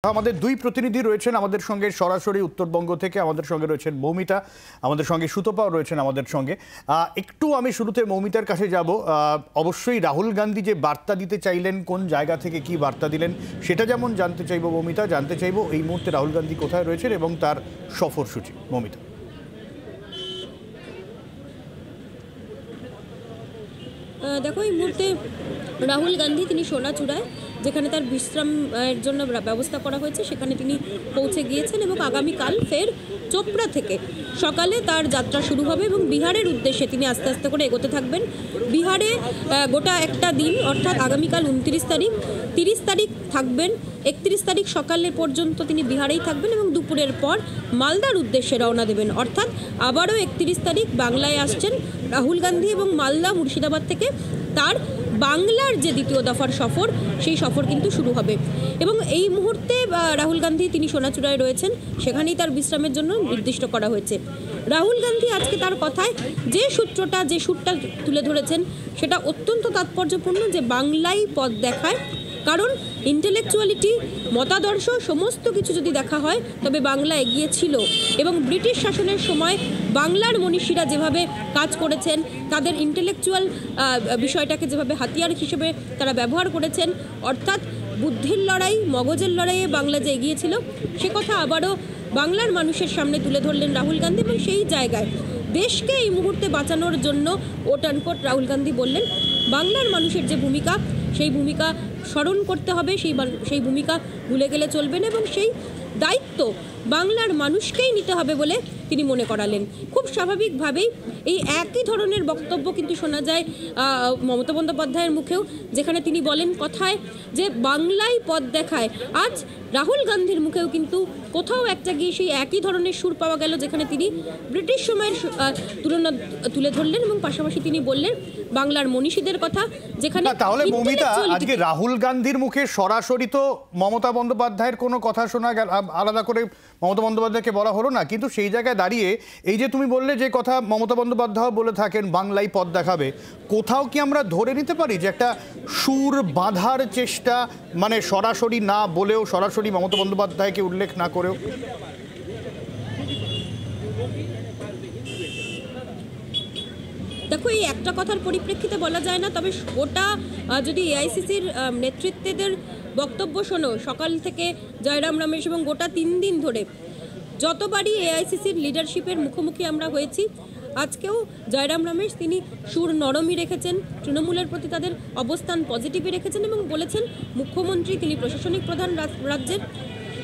আমাদের দুই প্রতিনিধি রয়েছেন আমাদের সঙ্গে সরাসরি উত্তরবঙ্গ থেকে। আমাদের সঙ্গে রয়েছেন মৌমিতা, আমাদের সঙ্গে সুতপাও রয়েছেন আমাদের সঙ্গে। একটু আমি শুরুতে মৌমিতার কাছে যাব। অবশ্যই রাহুল গান্ধী যে বার্তা দিতে চাইলেন, কোন জায়গা থেকে কি বার্তা দিলেন সেটা যেমন জানতে চাইব মৌমিতা, জানতে চাইব এই মুহূর্তে রাহুল গান্ধী কোথায় রয়েছেন এবং তার সফরসূচি। মৌমিতা, দেখো এই মুহূর্তে রাহুল গান্ধী তিনি সোনাচূড়ায়, যেখানে তার বিশ্রামের জন্য ব্যবস্থা করা হয়েছে, সেখানে তিনি পৌঁছে গিয়েছেন এবং আগামীকাল ফের চোপড়া থেকে সকালে তার যাত্রা শুরু হবে এবং বিহারের উদ্দেশ্যে তিনি আস্তে আস্তে করে এগোতে থাকবেন। বিহারে গোটা একটা দিন, অর্থাৎ আগামীকাল 29 তারিখ, 30 তারিখ থাকবেন, 31 তারিখ সকালে পর্যন্ত তিনি বিহারেই থাকবেন এবং দুপুরের পর মালদার উদ্দেশ্যে রওনা দেবেন। অর্থাৎ আবারও 31 তারিখ বাংলায় আসছেন রাহুল গান্ধী এবং মালদা মুর্শিদাবাদ থেকে তার বাংলার যে দ্বিতীয় দফার সফর, সেই সফর কিন্তু শুরু হবে। এবং এই মুহূর্তে রাহুল গান্ধী তিনি সোনাচূড়ায় রয়েছেন, সেখানেই তার বিশ্রামের জন্য নির্দিষ্ট করা হয়েছে। রাহুল গান্ধী আজকে তার কথায় যে সুরটা তুলে ধরেছেন সেটা অত্যন্ত তাৎপর্যপূর্ণ, যে বাংলাই পথ দেখায়। কারণ ইন্টেলেকচুয়ালিটি, মতাদর্শ সমস্ত কিছু যদি দেখা হয় তবে বাংলা এগিয়ে ছিল এবং ব্রিটিশ শাসনের সময় বাংলার মনীষীরা যেভাবে কাজ করেছেন, তাদের ইন্টেলেকচুয়াল বিষয়টাকে যেভাবে হাতিয়ার হিসেবে তারা ব্যবহার করেছেন, অর্থাৎ বুদ্ধির লড়াই, মগজের লড়াইয়ে বাংলা যে এগিয়েছিল, সে কথা আবারও বাংলার মানুষের সামনে তুলে ধরলেন রাহুল গান্ধী। এবং সেই জায়গায় দেশকে এই মুহূর্তে বাঁচানোর জন্য কোট আনকোট রাহুল গান্ধী বললেন বাংলার মানুষের যে ভূমিকা, সেই ভূমিকা স্মরণ করতে হবে, সেই ভূমিকা ভুলে গেলে চলবে না এবং সেই দায়িত্ব বাংলার মানুষকেই নিতে হবে বলে তিনি মনে করালেন। খুব স্বাভাবিকভাবেই এই একই ধরনের বক্তব্য কিন্তু শোনা যায় মমতা বন্দ্যোপাধ্যায়ের মুখেও, যেখানে তিনি বলেন কথায় যে বাংলাই পথ দেখায়। আজ রাহুল গান্ধীর মুখেও কিন্তু কোথাও একটা গিয়ে সেই একই ধরনের সুর পাওয়া গেল, যেখানে তিনি ব্রিটিশ সময়ের তুলনা তুলে ধরলেন এবং পাশাপাশি তিনি বললেন বাংলার মনীষীদের কথা। যেখানে তাহলে মৌমিতা, আজকে রাহুল গান্ধীর মুখে সরাসরি তো মমতা বন্দ্যোপাধ্যায়ের কোনো কথা শোনা গেল, আলাদা করে মমতা বন্দ্যোপাধ্যায়কে বলা হলো না, কিন্তু সেই জায়গায় দাঁড়িয়ে এই যে তুমি বললে যে কথা মমতা বন্দ্যোপাধ্যায় বলে থাকেন বাংলাই পথ দেখাবে, কোথাও কি আমরা ধরে নিতে পারি যে একটা সুর বাঁধার চেষ্টা, মানে সরাসরি না বলেও, সরাসরি মমতা বন্দ্যোপাধ্যায়কে উল্লেখ না করেও? দেখো, এই একটা কথার পরিপ্রেক্ষিতে বলা যায় না, তবে ওটা যদি এআইসিসির নেতৃত্বদের বক্তব্য শোনো, সকাল থেকে জয়রাম রমেশ এবং গোটা 3 দিন ধরে যতবারই এআইসিসির লিডারশিপের মুখোমুখি আমরা হয়েছি, আজকেও জয়রাম রমেশ তিনি সুর নরমই রেখেছেন, তৃণমূলের প্রতি তাদের অবস্থান পজিটিভই রেখেছেন এবং বলেছেন মুখ্যমন্ত্রী তিনি প্রশাসনিক প্রধান রাজ্যের,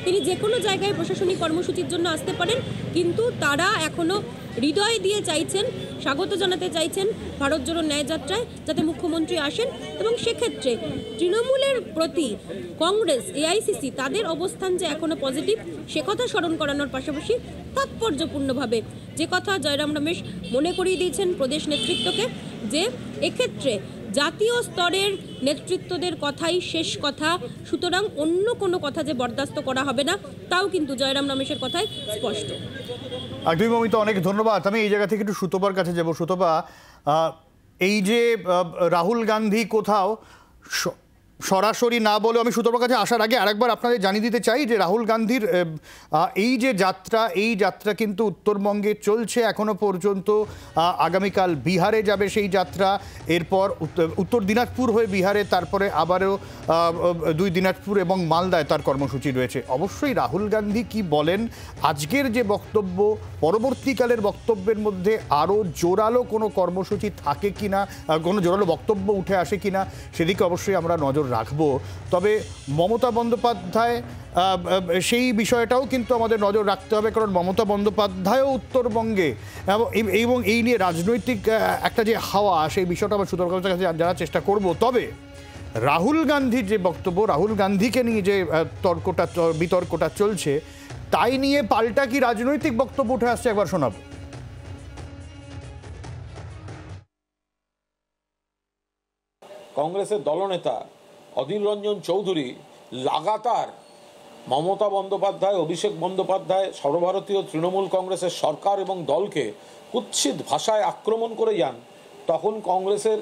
তিনি যে কোনো জায়গায় প্রশাসনিক কর্মসূচির জন্য আসতে পারেন, কিন্তু তারা এখনও হৃদয় দিয়ে চাইছেন, স্বাগত জানাতে চাইছেন ভারত জোড়ো ন্যায় যাত্রায় যাতে মুখ্যমন্ত্রী আসেন। এবং সেক্ষেত্রে তৃণমূলের প্রতি কংগ্রেস, এআইসিসি তাদের অবস্থান যে এখনও পজিটিভ, সে কথা স্মরণ করানোর পাশাপাশি তাৎপর্যপূর্ণভাবে যে কথা জয়রাম রমেশ মনে করিয়ে দিয়েছেন প্রদেশ নেতৃত্বকে, যে এক্ষেত্রে জাতীয় স্তরের নেতৃত্বদের কথাই শেষ কথা, সুতরাং অন্য কোনো কথা যে বরদাস্ত করা হবে না, তাও কিন্তু জয়রাম রমেশের কথায় স্পষ্ট। একদমই মৌমিতা, অনেক ধন্যবাদ। আমি এই জায়গা থেকে একটু সুতপার কাছে যাব। সুতপা, এই যে রাহুল গান্ধী কোথাও সরাসরি না বলে, আমি সুতপার কাছে আসার আগে আরেকবার আপনাদের জানিয়ে দিতে চাই যে রাহুল গান্ধীর এই যে যাত্রা, এই যাত্রা কিন্তু উত্তরবঙ্গে চলছে এখনো পর্যন্ত। আগামীকাল বিহারে যাবে সেই যাত্রা, এরপর উত্তর দিনাজপুর হয়ে বিহারে, তারপরে আবারও 2 দিনাজপুর এবং মালদায় তার কর্মসূচি রয়েছে। অবশ্যই রাহুল গান্ধী কি বলেন, আজকের যে বক্তব্য, পরবর্তীকালের বক্তব্যের মধ্যে আরও জোরালো কোনো কর্মসূচি থাকে কিনা, কোনো জোরালো বক্তব্য উঠে আসে কিনা, সেদিকে অবশ্যই আমরা নজর রাখবো। তবে মমতা বন্দ্যোপাধ্যায়, সেই বিষয়টাও কিন্তু আমাদের নজর রাখতে হবে, কারণ মমতা বন্দ্যোপাধ্যায়ও উত্তরবঙ্গে এবং এই নিয়ে রাজনৈতিক একটা যে হাওয়া, সেই বিষয়টা আমরা সুতরাং কাছে জানার চেষ্টা করব। তবে রাহুল গান্ধীর যে বক্তব্য, রাহুল গান্ধীকে নিয়ে যে বিতর্কটা চলছে, তাই নিয়ে পাল্টা কি রাজনৈতিক বক্তব্য উঠে আসছে, একবার শোনাবো। কংগ্রেসের দলনেতা অধীর রঞ্জন চৌধুরী লাগাতার মমতা বন্দ্যোপাধ্যায়, অভিষেক বন্দ্যোপাধ্যায়, সর্বভারতীয় তৃণমূল কংগ্রেসের সরকার এবং দলকে কুৎসিত ভাষায় আক্রমণ করে যান, তখন কংগ্রেসের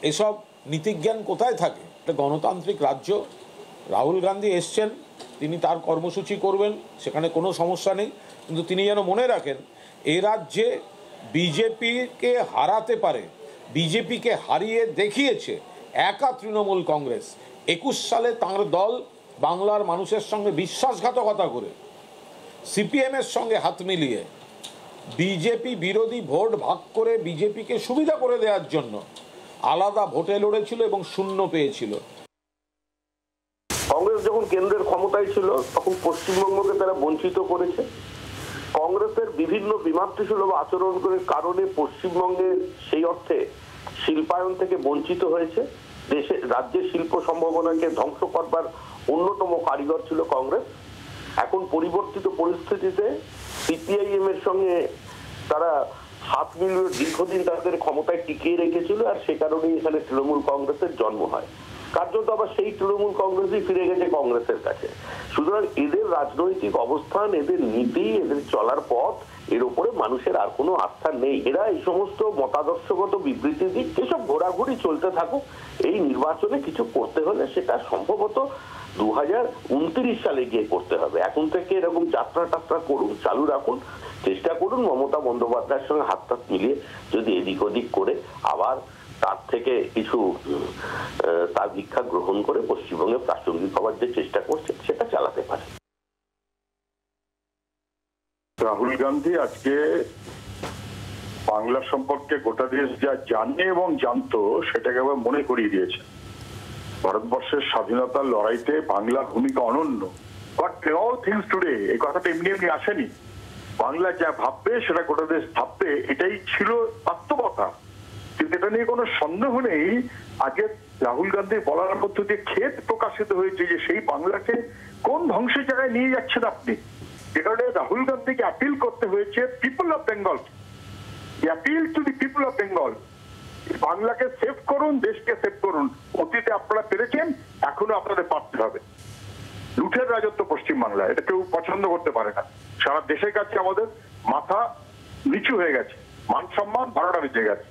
এসব নীতিজ্ঞান কোথায় থাকে? একটা গণতান্ত্রিক রাজ্য, রাহুল গান্ধী এসছেন তিনি তার কর্মসূচি করবেন, সেখানে কোনো সমস্যা নেই। কিন্তু তিনি যেন মনে রাখেন এ রাজ্যে বিজেপিকে হারাতে পারে, বিজেপিকে হারিয়ে দেখিয়েছে একা তৃণমূল কংগ্রেস। 21 সালে তাঁর দল বাংলার মানুষের সঙ্গে বিশ্বাসঘাতকতা করে সিপিএমের সঙ্গে হাত মিলিয়ে বিজেপি বিরোধী ভোট ভাগ করে বিজেপিকে সুবিধা করে দেওয়ার জন্য আলাদা ভোটে লড়েছিল এবং শূন্য পেয়েছিল। কংগ্রেস যখন কেন্দ্রের ক্ষমতায় ছিল তখন পশ্চিমবঙ্গকে তারা বঞ্চিত করেছে। কংগ্রেসের বিভিন্ন বিমাতৃসুলভ আচরণের কারণে পশ্চিমবঙ্গের সেই অর্থে শিল্পায়ন থেকে বঞ্চিত হয়েছে। রাজ্যের শিল্প সম্ভাবনাকে ধ্বংস করবার অন্যতম কারিগর ছিল কংগ্রেস। এখন পরিবর্তিত পরিস্থিতিতে সিপিআইএম এর সঙ্গে তারা হাত মিলিয়ে দীর্ঘদিন তাদের ক্ষমতায় টিকিয়ে রেখেছিল, আর সে কারণেই এখানে তৃণমূল কংগ্রেসের জন্ম হয়। কার্যত আবার সেই তৃণমূল কংগ্রেসই ফিরে গেছে কংগ্রেসের কাছে। সুতরাং এদের রাজনৈতিক অবস্থান, এদের নীতি, এদের চলার পথ, এর উপরে মানুষের আর কোনো আস্থা নেই। এরা এই সমস্ত মতাদর্শগত বিবৃতি দিক, এসব ঘোরাঘুরি চলতে থাকুক। এই নির্বাচনে কিছু করতে হলে সেটা সম্ভবত 2029 সালে গিয়ে করতে হবে। এখন থেকে এরকম যাত্রা টাত্রা করুন, চালু রাখুন, চেষ্টা করুন মমতা বন্দ্যোপাধ্যায়ের সঙ্গে হাত মিলিয়ে যদি এদিক ওদিক করে আবার তার থেকে কিছু তার দীক্ষা গ্রহণ করে পশ্চিমবঙ্গে প্রাসঙ্গিক হওয়ার যে চেষ্টা করছে সেটা চালাতে পারে। রাহুল গান্ধী আজকে বাংলা সম্পর্কে গোটা দেশ যা জানে এবং জানতো সেটাকে আবার মনে করিয়ে দিয়েছে। ভারতবর্ষের স্বাধীনতার লড়াইতে বাংলার ভূমিকা অনন্য। বাট অল থিংস টুডে, এই কথাটা এমনি এমনি আসেনি। বাংলা যা ভাববে সেটা গোটা দেশ ভাববে, এটাই ছিল বাস্তবতা। কিন্তু এটা নিয়ে কোনো সন্দেহ নেই। আগে রাহুল গান্ধী বলার মধ্য দিয়ে খেদ প্রকাশিত হয়েছে যে সেই বাংলাকে কোন ধ্বংসের জায়গায় নিয়ে যাচ্ছেন আপনি। যে কারণে রাহুল গান্ধীকে অ্যাপিল করতে হয়েছে people of Bengal, appeal to the people of Bengal. বাংলাকে সেভ করুন, দেশকে সেভ করুন। অতীতে আপনারা পেরেছেন, এখনো আপনাদের পারতে হবে। লুঠের রাজত্ব পশ্চিমবাংলা, এটা কেউ পছন্দ করতে পারে না। সারা দেশের কাছে আমাদের মাথা নিচু হয়ে গেছে, মান সম্মান ভাড়াটা বেঁচে গেছে।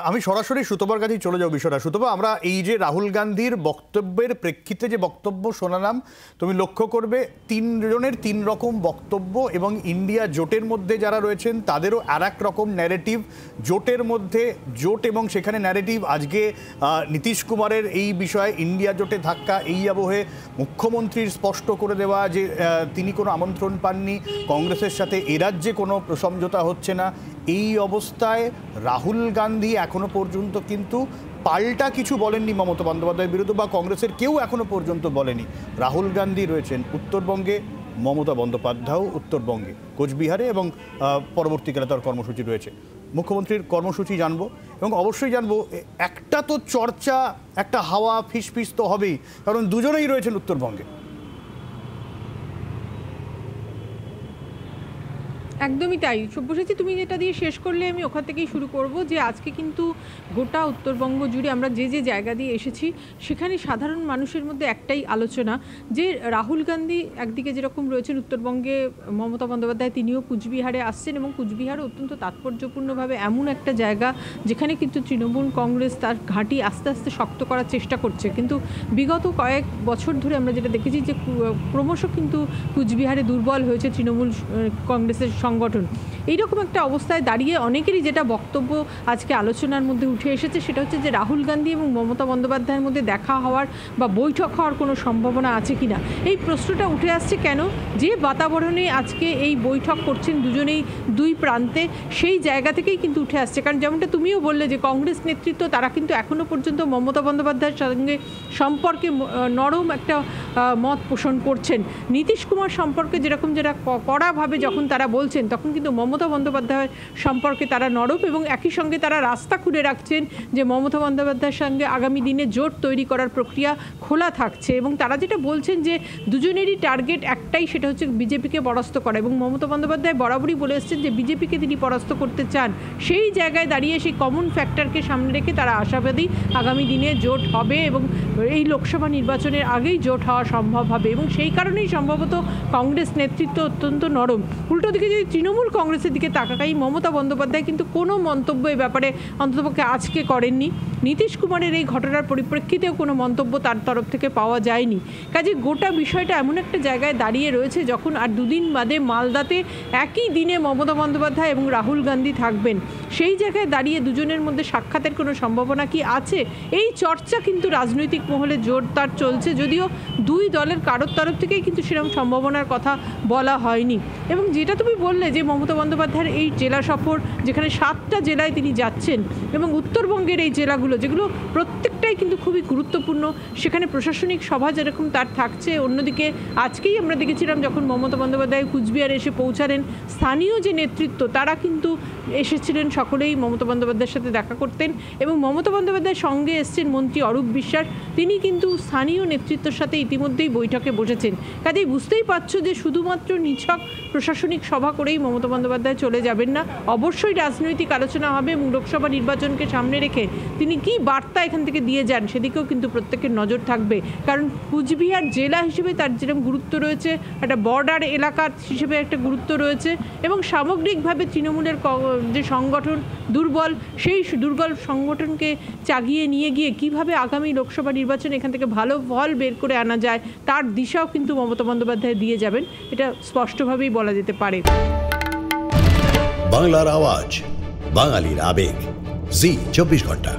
আমি সরাসরি সুতপার কাছেই চলে যাও বিষয়টা। সুতপা, আমরা এই যে রাহুল গান্ধীর বক্তব্যের প্রেক্ষিতে যে বক্তব্য শোনালাম, তুমি লক্ষ্য করবে 3 জনের 3 রকম বক্তব্য, এবং ইন্ডিয়া জোটের মধ্যে যারা রয়েছেন তাদেরও আর এক রকম ন্যারেটিভ। জোটের মধ্যে জোট এবং সেখানে ন্যারেটিভ। আজকে নীতিশ কুমারের এই বিষয়ে ইন্ডিয়া জোটে ধাক্কা, এই আবহে মুখ্যমন্ত্রীর স্পষ্ট করে দেওয়া যে তিনি কোনো আমন্ত্রণ পাননি, কংগ্রেসের সাথে এ রাজ্যে কোনো সমঝোতা হচ্ছে না। এই অবস্থায় রাহুল গান্ধী এখনো পর্যন্ত কিন্তু পাল্টা কিছু বলেননি মমতা বন্দ্যোপাধ্যায়ের বিরুদ্ধে, বা কংগ্রেসের কেউ এখনো পর্যন্ত বলেনি। রাহুল গান্ধী রয়েছেন উত্তরবঙ্গে, মমতা বন্দ্যোপাধ্যায়ও উত্তরবঙ্গে, কোচবিহারে, এবং পরবর্তীকালে তার কর্মসূচি রয়েছে। মুখ্যমন্ত্রীর কর্মসূচি জানবো, এবং অবশ্যই জানবো একটা তো চর্চা, একটা হাওয়া ফিসফিস তো হবেই, কারণ দুজনেই রয়েছেন উত্তরবঙ্গে। একদমই তাই সব্যসাচী, তুমি যেটা দিয়ে শেষ করলে আমি ওখান থেকেই শুরু করব। যে আজকে কিন্তু গোটা উত্তরবঙ্গ জুড়ে আমরা যে যে জায়গা দিয়ে এসেছি সেখানে সাধারণ মানুষের মধ্যে একটাই আলোচনা, যে রাহুল গান্ধী একদিকে যেরকম রয়েছেন উত্তরবঙ্গে, মমতা বন্দ্যোপাধ্যায় তিনিও কুচবিহারে আসছেন, এবং কুচবিহার অত্যন্ত তাৎপর্যপূর্ণভাবে এমন একটা জায়গা যেখানে কিন্তু তৃণমূল কংগ্রেস তার ঘাঁটি আস্তে আস্তে শক্ত করার চেষ্টা করছে। কিন্তু বিগত কয়েক বছর ধরে আমরা যেটা দেখেছি যে ক্রমশ কিন্তু কুচবিহারে দুর্বল হয়েছে তৃণমূল কংগ্রেসের সংগঠন। এইরকম একটা অবস্থায় দাঁড়িয়ে অনেকেরই যেটা বক্তব্য আজকে আলোচনার মধ্যে উঠে এসেছে সেটা হচ্ছে যে রাহুল গান্ধী এবং মমতা বন্দ্যোপাধ্যায়ের মধ্যে দেখা হওয়ার বা বৈঠক হওয়ার কোনো সম্ভাবনা আছে কিনা, এই প্রশ্নটা উঠে আসছে। কেন? যে বাতাবরণে আজকে এই বৈঠক করছেন দুজনেই দুই প্রান্তে, সেই জায়গা থেকেই কিন্তু উঠে আসছে। কারণ যেমনটা তুমিও বললে যে কংগ্রেস নেতৃত্ব তারা কিন্তু এখনও পর্যন্ত মমতা বন্দ্যোপাধ্যায়ের সঙ্গে সম্পর্কে নরম একটা মত পোষণ করছেন। নীতিশ কুমার সম্পর্কে যেরকম যেটা কড়াভাবে যখন তারা বলছেন, তখন কিন্তু মমতা বন্দ্যোপাধ্যায়ের সম্পর্কে তারা নরম, এবং একই সঙ্গে তারা রাস্তা খুলে রাখছেন যে মমতা বন্দ্যোপাধ্যায়ের সঙ্গে আগামী দিনে জোট তৈরি করার প্রক্রিয়া খোলা থাকছে। এবং তারা যেটা বলছেন যে দুজনেরই টার্গেট একটাই, সেটা হচ্ছে বিজেপিকে পরাস্ত করা। এবং মমতা বন্দ্যোপাধ্যায় বরাবরই বলে এসেছেন যে বিজেপিকে তিনি পরাস্ত করতে চান। সেই জায়গায় দাঁড়িয়ে সেই কমন ফ্যাক্টরকে সামনে রেখে তারা আশাবাদী আগামী দিনে জোট হবে, এবং এই লোকসভা নির্বাচনের আগেই জোট হওয়ার সম্ভব হবে, এবং সেই কারণেই সম্ভবত কংগ্রেস নেতৃত্ব অত্যন্ত নরম। উল্টো দিকে যদি তৃণমূল কংগ্রেসের দিকে তাকাই, মমতা বন্দ্যোপাধ্যায় কিন্তু কোনো মন্তব্য এ ব্যাপারে অন্ততপক্ষে আজকে করেননি। নীতিশ কুমারের এই ঘটনার পরিপ্রেক্ষিতেও কোনো মন্তব্য তার তরফ থেকে পাওয়া যায়নি। কাজে গোটা বিষয়টা এমন একটা জায়গায় দাঁড়িয়ে রয়েছে, যখন আর দুদিন বাদে মালদাতে একই দিনে মমতা বন্দ্যোপাধ্যায় এবং রাহুল গান্ধী থাকবেন, সেই জায়গায় দাঁড়িয়ে দুজনের মধ্যে সাক্ষাতের কোনো সম্ভাবনা কি আছে? এই চর্চা কিন্তু রাজনৈতিক মহলে জোরদার চলছে, যদিও দুই দলের কারোর তরফ থেকেই কিন্তু সেরকম সম্ভাবনার কথা বলা হয়নি। এবং যেটা তুমি বললে যে মমতা বন্দ্যোপাধ্যায়ের এই জেলা সফর, যেখানে 7টা জেলায় তিনি যাচ্ছেন, এবং উত্তরবঙ্গের এই জেলাগুলো যেগুলো প্রত্যেকটাই কিন্তু খুবই গুরুত্বপূর্ণ, সেখানে প্রশাসনিক সভা যেরকম তার থাকছে, অন্যদিকে আজকেই আমরা দেখেছিলাম যখন মমতা বন্দ্যোপাধ্যায় কুচবিহার এসে পৌঁছালেন, স্থানীয় যে নেতৃত্ব তারা কিন্তু এসেছিলেন, সকলেই মমতা বন্দ্যোপাধ্যায়ের সাথে দেখা করতেন। এবং মমতা বন্দ্যোপাধ্যায়ের সঙ্গে এসছেন মন্ত্রী অরূপ বিশ্বাস, তিনি কিন্তু স্থানীয় নেতৃত্বের সাথে ইতিমধ্যেই বৈঠকে বসেছেন। কাজেই বুঝতেই পারছো যে শুধুমাত্র নিছক প্রশাসনিক সভা করেই মমতা বন্দ্যোপাধ্যায় চলে যাবেন না, অবশ্যই রাজনৈতিক আলোচনা হবে এবং লোকসভা নির্বাচনকে সামনে রেখে তিনি কি বার্তা এখান থেকে দিয়ে যান সেদিকেও কিন্তু প্রত্যেকের নজর থাকবে। কারণ কুচবিহার জেলা হিসেবে তার যেরকম গুরুত্ব রয়েছে, একটা বর্ডার এলাকা হিসেবে একটা গুরুত্ব রয়েছে, এবং সামগ্রিকভাবে তৃণমূলের যে সংগঠন দুর্বল, সেই দুর্বল সংগঠনকে চাগিয়ে নিয়ে গিয়ে কিভাবে আগামী লোকসভা নির্বাচন এখান থেকে ভালো ফল বের করে আনা যায় তার দিশাও কিন্তু মমতা বন্দ্যোপাধ্যায় দিয়ে যাবেন, এটা স্পষ্টভাবেই বলা যেতে পারে। বাংলার আওয়াজ, বাঙালির আবেগ, জি 24 ঘন্টা।